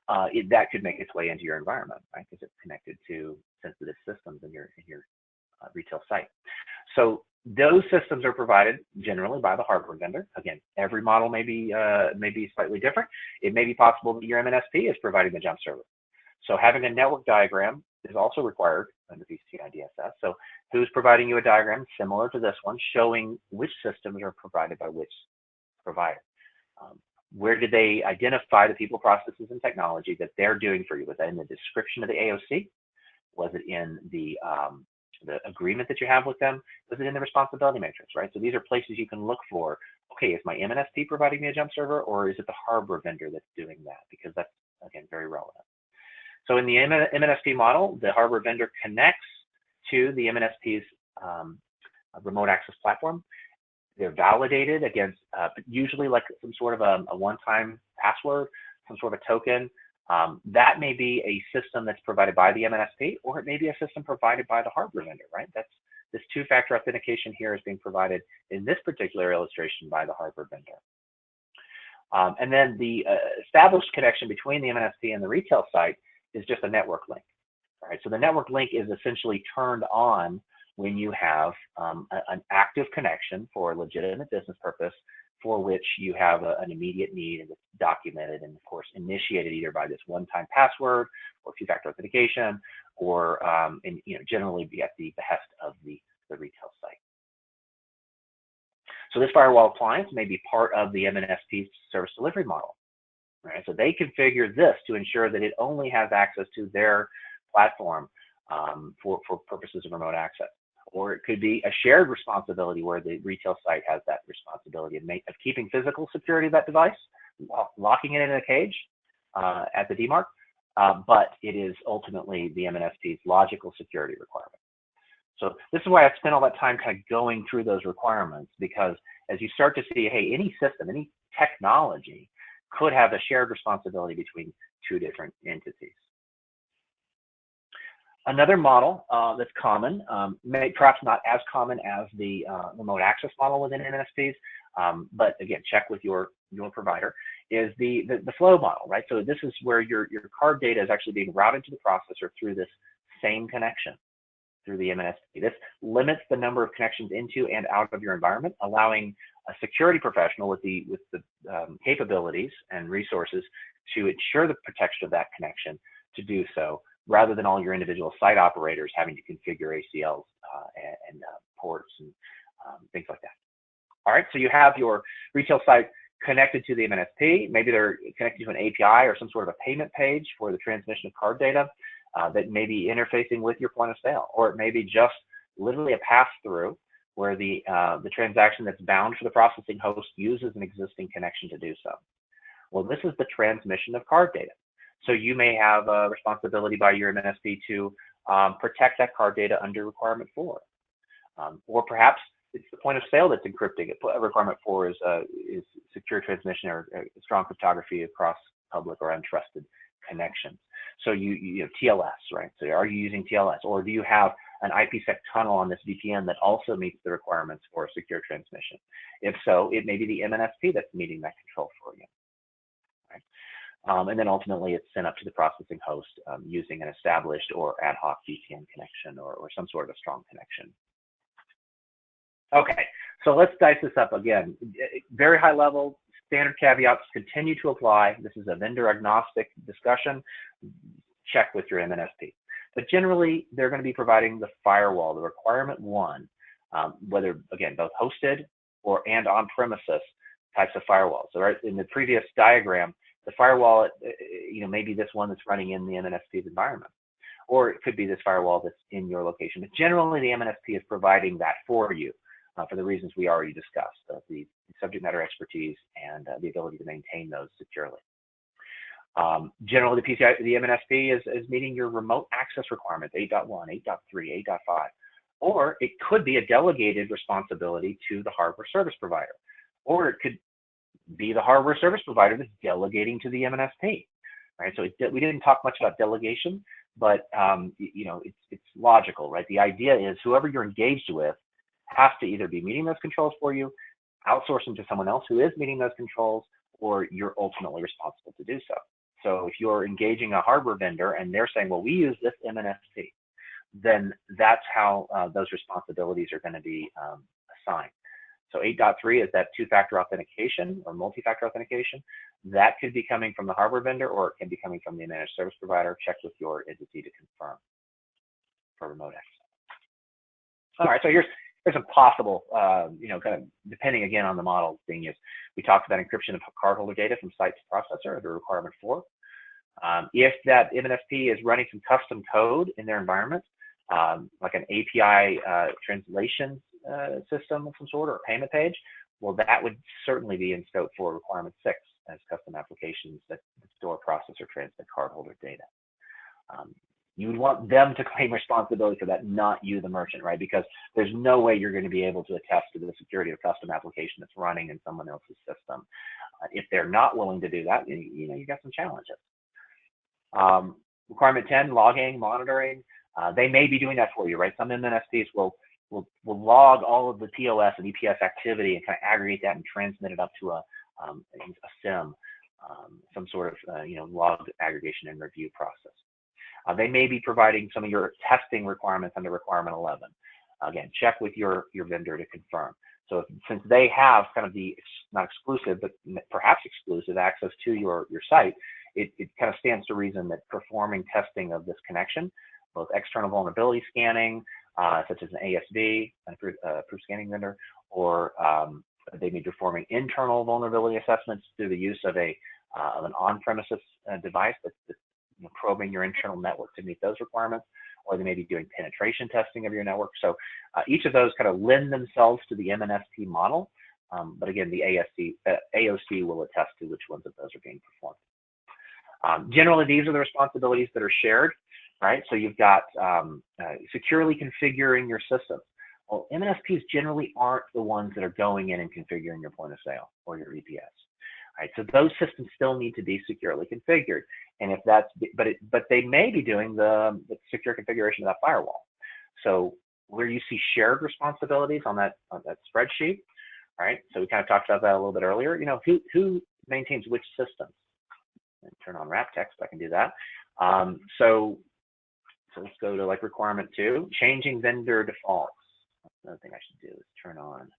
that could make its way into your environment, right? Because it's connected to sensitive systems in your retail site. So those systems are provided generally by the hardware vendor. Again, every model may be slightly different. It may be possible that your MNSP is providing the jump server. So having a network diagram is also required under PCI DSS. So who's providing you a diagram similar to this one, showing which systems are provided by which provider. Where did they identify the people, processes, and technology that they're doing for you? Was that in the description of the AOC? Was it in the agreement that you have with them? Was it in the responsibility matrix, right? So these are places you can look for, okay, is my MNSP providing me a jump server, or is it the hardware vendor that's doing that? Because that's, again, very relevant. So in the MNSP model, the hardware vendor connects to the MNSP's remote access platform. They're validated against usually like some sort of a one-time password, some sort of a token. That may be a system that's provided by the MNSP, or it may be a system provided by the hardware vendor, right? That's this two-factor authentication here is being provided in this particular illustration by the hardware vendor. And then the established connection between the MNSP and the retail site is just a network link, right? So the network link is essentially turned on when you have an active connection for a legitimate business purpose for which you have an immediate need, and it's documented and, of course, initiated either by this one-time password or two-factor authentication, or generally be at the behest of the retail site. So this firewall appliance may be part of the MNSP service delivery model, right? So they configure this to ensure that it only has access to their platform for purposes of remote access. Or it could be a shared responsibility where the retail site has that responsibility of keeping physical security of that device, locking it in a cage at the DMARC, but it is ultimately the MNSP's logical security requirement. So this is why I spent all that time kind of going through those requirements, because as you start to see, hey, any system, any technology could have a shared responsibility between two different entities. Another model that's common, perhaps not as common as the remote access model within MNSPs, but again, check with your provider, is the flow model, right? So this is where your card data is actually being routed to the processor through this same connection through the MNSP. This limits the number of connections into and out of your environment, allowing a security professional with the capabilities and resources to ensure the protection of that connection to do so, rather than all your individual site operators having to configure ACLs and ports and things like that. All right, so you have your retail site connected to the MNSP. Maybe they're connected to an API or some sort of a payment page for the transmission of card data that may be interfacing with your point of sale, or it may be just literally a pass-through where the transaction that's bound for the processing host uses an existing connection to do so. Well, this is the transmission of card data. So you may have a responsibility by your MNSP to protect that card data under requirement 4. Or perhaps it's the point of sale that's encrypting it. Requirement 4 is secure transmission or strong cryptography across public or untrusted connections. So you have TLS, right? So are you using TLS? Or do you have an IPsec tunnel on this VPN that also meets the requirements for secure transmission? If so, it may be the MNSP that's meeting that control for you. And then ultimately it's sent up to the processing host using an established or ad hoc VPN connection or some sort of a strong connection. Okay, so let's dice this up again. Very high level, standard caveats continue to apply. This is a vendor agnostic discussion. Check with your MNSP. But generally, they're going to be providing the firewall, the requirement 1, whether, again, both hosted and on-premises types of firewalls. So right in the previous diagram, the firewall, maybe this one that's running in the MNSP's environment, or it could be this firewall that's in your location. But generally, the MNSP is providing that for you for the reasons we already discussed, the subject matter expertise and the ability to maintain those securely. Generally, the MNSP is meeting your remote access requirements, 8.1, 8.3, 8.5, or it could be a delegated responsibility to the hardware service provider, or it could be the hardware service provider that's delegating to the MNSP, right? So we didn't talk much about delegation, but it's logical, right? The idea is whoever you're engaged with has to either be meeting those controls for you, outsource them to someone else who is meeting those controls, or you're ultimately responsible to do so. So if you're engaging a hardware vendor and they're saying, well, we use this MNSP, then that's how those responsibilities are going to be assigned. So 8.3 is that two-factor authentication or multi-factor authentication. That could be coming from the hardware vendor, or it can be coming from the managed service provider. Check with your entity to confirm for remote access. All right, so some possible, kind of depending again on the model being used. We talked about encryption of cardholder data from site to processor under requirement 4. If that MNSP is running some custom code in their environment, like an API translation system of some sort or a payment page, well, that would certainly be in scope for requirement 6 as custom applications that store, process, or transmit cardholder data. You would want them to claim responsibility for that, not you, the merchant, right? Because there's no way you're going to be able to attest to the security of a custom application that's running in someone else's system. If they're not willing to do that, you got some challenges. Requirement 10, logging, monitoring. They may be doing that for you, right? Some MNSPs will log all of the POS and EPS activity and kind of aggregate that and transmit it up to a SIM, some sort of log aggregation and review process. They may be providing some of your testing requirements under requirement 11. Again, check with your vendor to confirm. So since they have kind of the, not exclusive, but perhaps exclusive access to your site, it kind of stands to reason that performing testing of this connection, both external vulnerability scanning, such as an ASV, an approved scanning vendor, or they may be performing internal vulnerability assessments through the use of an on-premises device that's probing your internal network to meet those requirements, or they may be doing penetration testing of your network. So each of those kind of lend themselves to the MNSP model, but again, the AOC will attest to which ones of those are being performed. Generally, these are the responsibilities that are shared, right? So you've got securely configuring your system. Well, MNSPs generally aren't the ones that are going in and configuring your point of sale or your EPS. Right, so those systems still need to be securely configured, and if that's, but they may be doing the secure configuration of that firewall. So where you see shared responsibilities on that spreadsheet, right? So we kind of talked about that a little bit earlier. Who maintains which systems? Turn on wrap text. I can do that. So let's go to like requirement 2, changing vendor defaults. That's another thing I should do is turn on.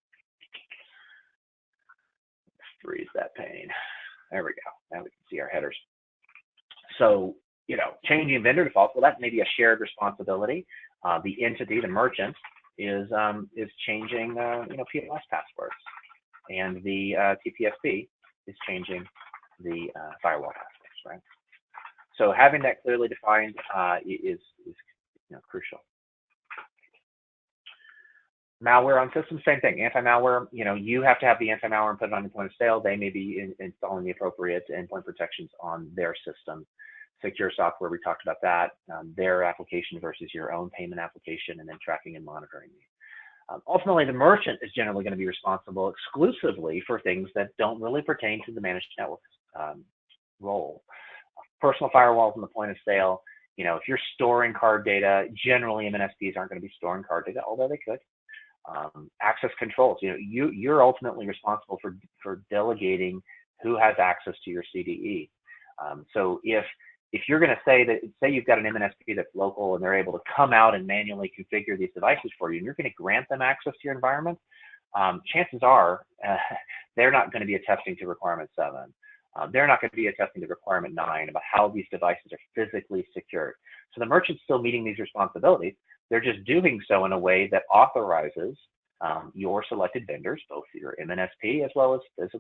Freeze that pane. There we go. Now we can see our headers. So, changing vendor defaults, well, that may be a shared responsibility. The entity, the merchant, is changing, POS passwords, and the TPSP is changing the firewall passwords, right? So having that clearly defined is crucial. Malware on systems, same thing. Anti-malware, you have to have the anti-malware and put it on your point of sale. They may be installing the appropriate endpoint protections on their system. Secure software, we talked about that. Their application versus your own payment application, and then tracking and monitoring. Ultimately, the merchant is generally going to be responsible exclusively for things that don't really pertain to the managed network role. Personal firewalls on the point of sale, if you're storing card data, generally MNSPs aren't going to be storing card data, although they could. Access controls, you're ultimately responsible for delegating who has access to your CDE. So if you're going to say you've got an MNSP that's local and they're able to come out and manually configure these devices for you, and you're going to grant them access to your environment, chances are they're not going to be attesting to requirement 7. They're not going to be attesting to requirement 9 about how these devices are physically secured. So the merchant's still meeting these responsibilities. They're just doing so in a way that authorizes your selected vendors, both your MNSP as well as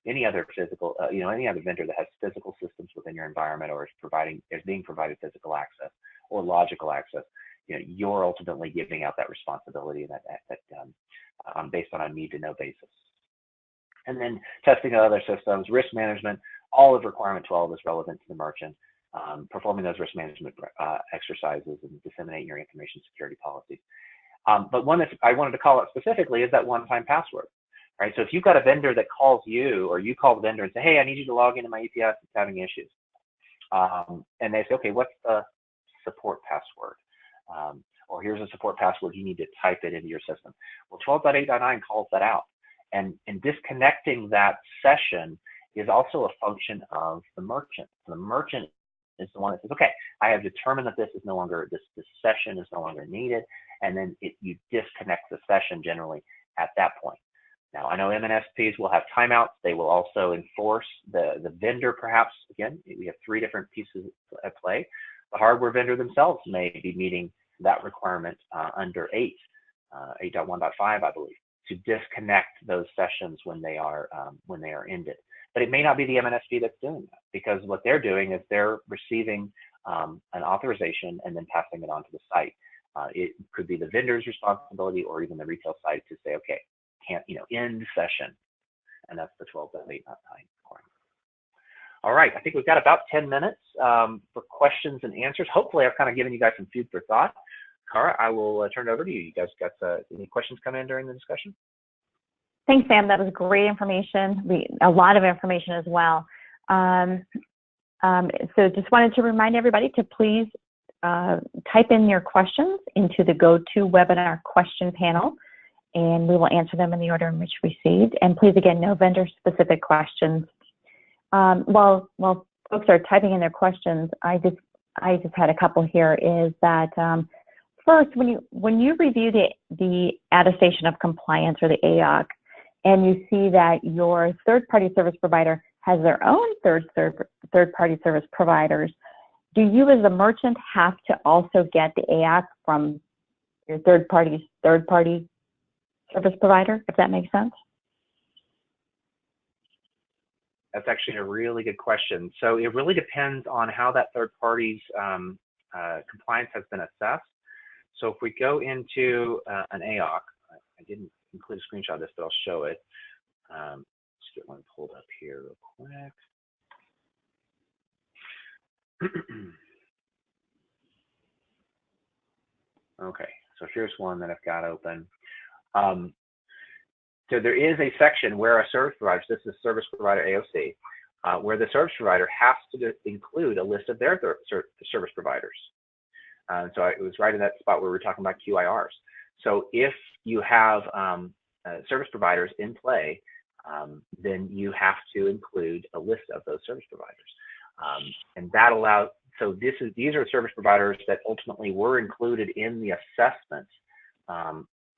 any other vendor that has physical systems within your environment or is being provided physical access or logical access. You're ultimately giving out that responsibility based on a need-to-know basis. And then testing of other systems, risk management, all of requirement 12 is relevant to the merchant. Performing those risk management exercises and disseminating your information security policies. But one that I wanted to call out specifically is that one-time password, right? So if you've got a vendor that calls you, or you call the vendor and say, hey, I need you to log into my EPS, it's having issues. And they say, okay, what's the support password? Or here's a support password, you need to type it into your system. Well, 12.8.9 calls that out. And disconnecting that session is also a function of the merchant. So the merchant is the one that says, okay, I have determined that this session is no longer needed, and then you disconnect the session generally at that point. Now, I know MNSPs will have timeouts. They will also enforce the vendor, perhaps. Again, we have 3 different pieces at play. The hardware vendor themselves may be meeting that requirement under 8. 8.1.5, I believe, to disconnect those sessions when they are ended. But it may not be the MNSP that's doing that, because what they're doing is they're receiving an authorization and then passing it on to the site. It could be the vendor's responsibility or even the retail site to say, okay, can't, end session. And that's the 12.8.9 requirement. All right, I think we've got about 10 minutes for questions and answers. Hopefully I've kind of given you guys some food for thought. Cara, I will turn it over to you. You guys got any questions come in during the discussion? Thanks, Sam. That was great information. A lot of information as well. So just wanted to remind everybody to please type in your questions into the GoToWebinar question panel, and we will answer them in the order in which received. And please, again, no vendor-specific questions. While folks are typing in their questions, I just had a couple here. Is that first, when you review the attestation of compliance, or the AOC, and you see that your third-party service provider has their own third-party service providers, do you as a merchant have to also get the AOC from your third-party service provider, if that makes sense? That's actually a really good question. So it really depends on how that third party's compliance has been assessed. So if we go into an AOC, I didn't include a screenshot of this, but I'll show it. Just get one pulled up here real quick. Okay, so here's one that I've got open. So there is a section where a service provider, this is service provider AOC, where the service provider has to include a list of their service providers. So it was right in that spot where we were talking about QIRs. So if you have service providers in play, then you have to include a list of those service providers. And that allows, so these are service providers that ultimately were included in the assessment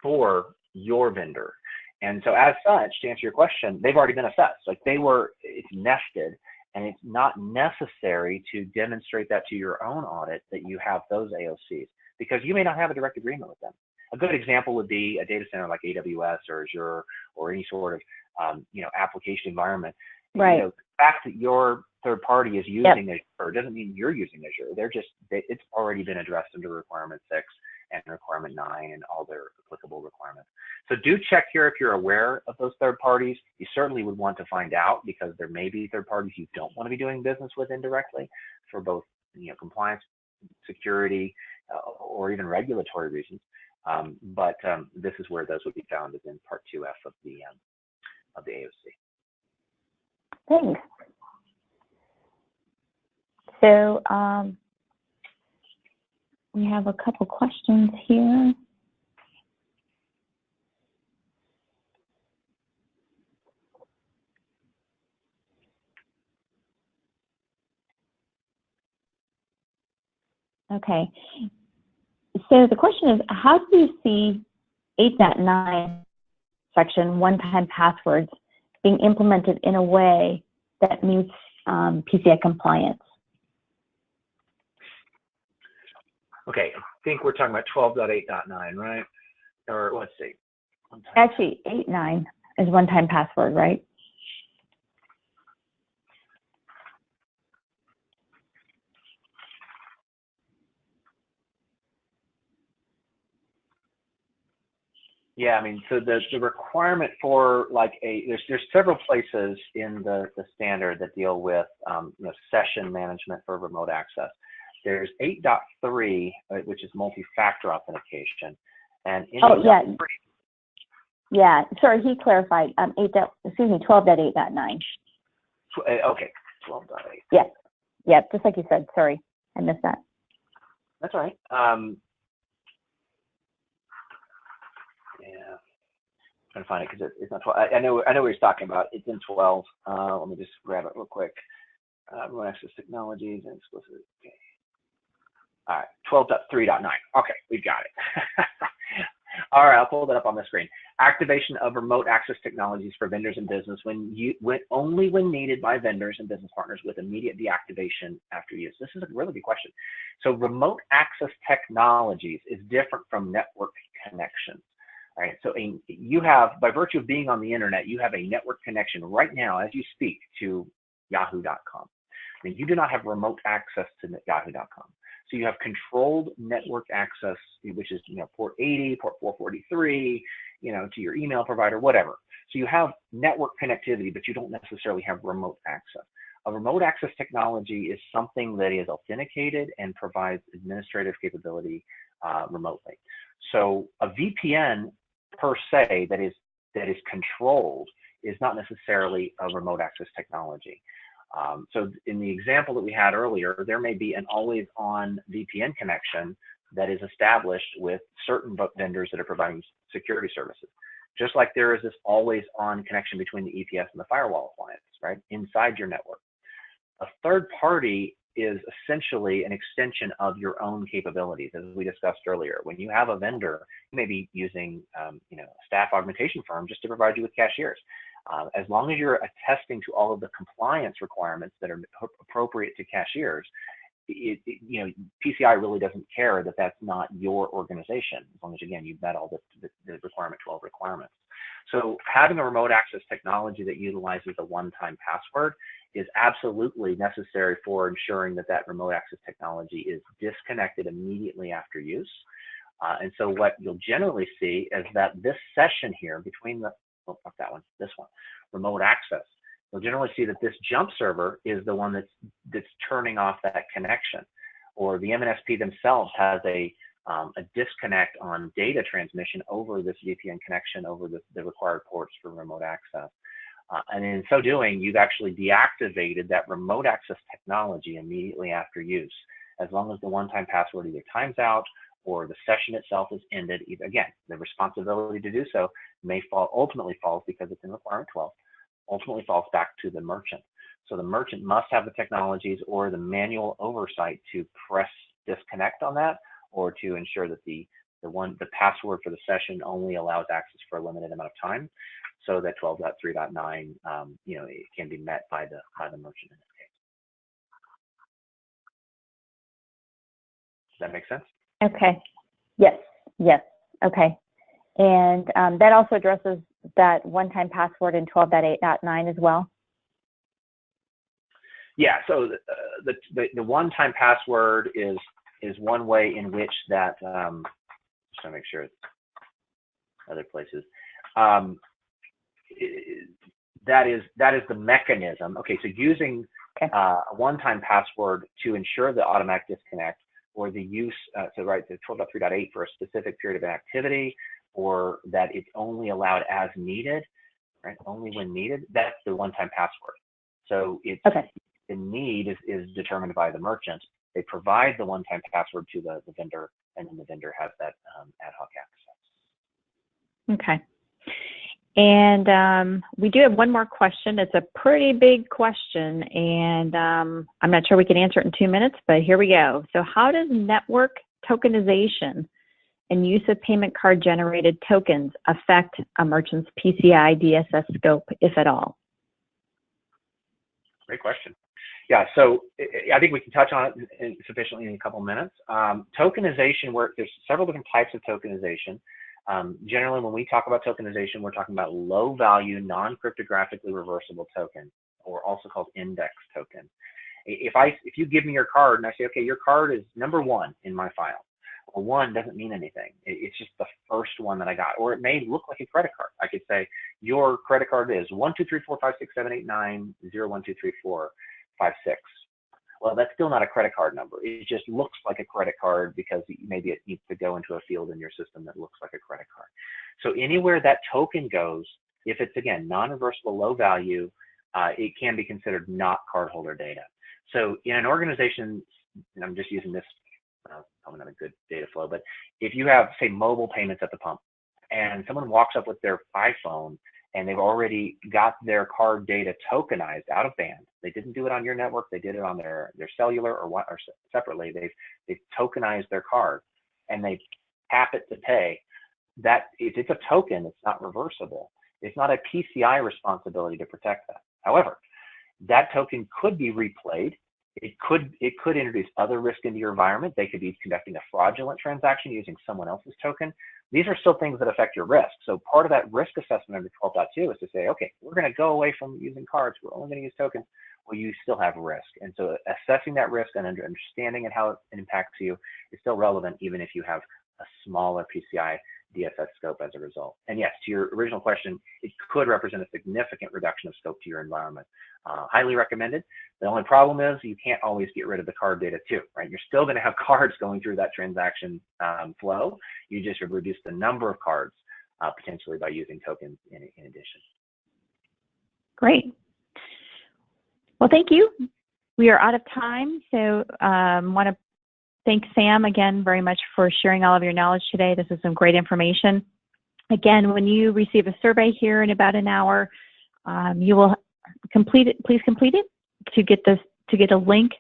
for your vendor. And so as such, to answer your question, they've already been assessed. Like it's nested, and it's not necessary to demonstrate that to your own audit that you have those AOCs, because you may not have a direct agreement with them. A good example would be a data center like AWS or Azure or any sort of application environment. Right. The fact that your third party is using Azure doesn't mean you're using Azure. It's already been addressed under requirement 6 and requirement 9 and all their applicable requirements. So do check here if you're aware of those third parties. You certainly would want to find out, because there may be third parties you don't want to be doing business with indirectly for both compliance, security, or even regulatory reasons. But this is where those would be found, is in Part 2F of the AOC. Thanks. So we have a couple questions here. Okay. So the question is, how do you see 8.9 section one-time passwords being implemented in a way that meets PCI compliance? Okay, I think we're talking about 12.8.9, right? Or let's see. Actually, 8.9 is one-time password, right? Yeah, I mean, so the requirement for there's several places in the standard that deal with session management for remote access. There's 8.3, which is multi-factor authentication, and in 8.3. Yeah, sorry, he clarified. 12.8.9. Okay, 12.8. Yeah, just like you said. Sorry, I missed that. That's all right. Yeah, I'm trying to find it because it's not 12. I know what he's talking about. It's in 12. Let me just grab it real quick. Remote access technologies and explicit. Okay. All right, 12.3.9. Okay, we've got it. All right, I'll pull that up on the screen. Activation of remote access technologies for vendors and business only when needed by vendors and business partners with immediate deactivation after use. This is a really good question. So remote access technologies is different from network connections. right? So you have, by virtue of being on the internet, you have a network connection right now as you speak to yahoo.com. And you do not have remote access to yahoo.com. So you have controlled network access, which is, port 80, port 443, to your email provider, whatever. So you have network connectivity, but you don't necessarily have remote access. A remote access technology is something that is authenticated and provides administrative capability remotely. So a VPN per se that is controlled is not necessarily a remote access technology. So in the example that we had earlier, there may be an always-on VPN connection that is established with certain vendors that are providing security services. Just like there is this always-on connection between the EPS and the firewall appliance, right, inside your network. A third party is essentially an extension of your own capabilities, as we discussed earlier. When you have a vendor, you may be using, a staff augmentation firm just to provide you with cashiers. As long as you're attesting to all of the compliance requirements that are appropriate to cashiers, PCI really doesn't care that that's not your organization, as long as, again, you've met all the requirement 12 requirements. So having a remote access technology that utilizes a one-time password is absolutely necessary for ensuring that that remote access technology is disconnected immediately after use. And so what you'll generally see is that this session here between the, oh, not that one, this one, remote access, you'll generally see that this jump server is the one that's turning off that connection, or the MNSP themselves has a disconnect on data transmission over this VPN connection over the required ports for remote access. And in so doing, you've actually deactivated that remote access technology immediately after use, as long as the one-time password either times out or the session itself is ended. Again, the responsibility to do so ultimately falls, because it's in requirement 12, ultimately falls back to the merchant. So the merchant must have the technologies or the manual oversight to press disconnect on that, or to ensure that the password for the session only allows access for a limited amount of time, so that 12.3.9 it can be met by the merchant in this case. Does that make sense? Okay. Yes. Okay. And that also addresses that one-time password in 12.8.9 as well? Yeah, so the one-time password is one way in which that, just want to make sure it's other places. That is the mechanism. Okay, so using a one-time password to ensure the automatic disconnect, or the use, the 12.3.8 for a specific period of activity, or that it's only allowed as needed, right? Only when needed. That's the one-time password. So it's the need is determined by the merchant. They provide the one-time password to the vendor, and then the vendor has that ad hoc access. Okay. And we do have one more question. It's a pretty big question, and I'm not sure we can answer it in 2 minutes, but here we go. So how does network tokenization and use of payment card generated tokens affect a merchant's PCI DSS scope, if at all? Great question. Yeah, so I think we can touch on it sufficiently in a couple minutes. Tokenization, there's several different types of tokenization. Generally, when we talk about tokenization, we're talking about low-value, non-cryptographically reversible token, or also called index token. If you give me your card and I say, okay, your card is number 1 in my file, well, 1 doesn't mean anything. It's just the first one that I got, or it may look like a credit card. I could say your credit card is 1 2 3 4 5 6 7 8 9 0 1 2 3 4 5 6. Well, that's still not a credit card number. It just looks like a credit card because maybe it needs to go into a field in your system that looks like a credit card. So anywhere that token goes, if it's, again, non-reversible, low value, it can be considered not cardholder data. So in an organization, and I'm just using this, probably not a good data flow, but if you have, say, mobile payments at the pump, and someone walks up with their iPhone and they've already got their card data tokenized out of band. They didn't do it on your network. They did it on their cellular or separately. They've tokenized their card and they tap it to pay. That if it's a token, it's not reversible. It's not a PCI responsibility to protect that. However, that token could be replayed. It could introduce other risk into your environment. They could be conducting a fraudulent transaction using someone else's token. These are still things that affect your risk. So part of that risk assessment under 12.2 is to say, okay, we're going to go away from using cards. We're only going to use tokens. Well, you still have risk. And so assessing that risk and understanding and how it impacts you is still relevant, even if you have a smaller PCI DSS scope as a result. And yes, to your original question, it could represent a significant reduction of scope to your environment. Highly recommended. The only problem is you can't always get rid of the card data too, right? You're still going to have cards going through that transaction flow. You just have reduced the number of cards potentially by using tokens in addition. Great. Well, thank you. We are out of time, so want to thank Sam again very much for sharing all of your knowledge today. This is some great information. Again, when you receive a survey here in about an hour, you will complete it. Please complete it to get a link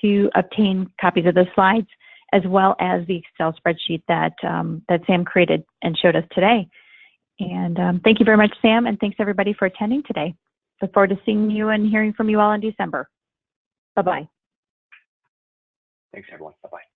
to obtain copies of the slides, as well as the Excel spreadsheet that Sam created and showed us today. And thank you very much, Sam, and thanks everybody for attending today. Look forward to seeing you and hearing from you all in December. Bye-bye. Thanks, everyone. Bye-bye.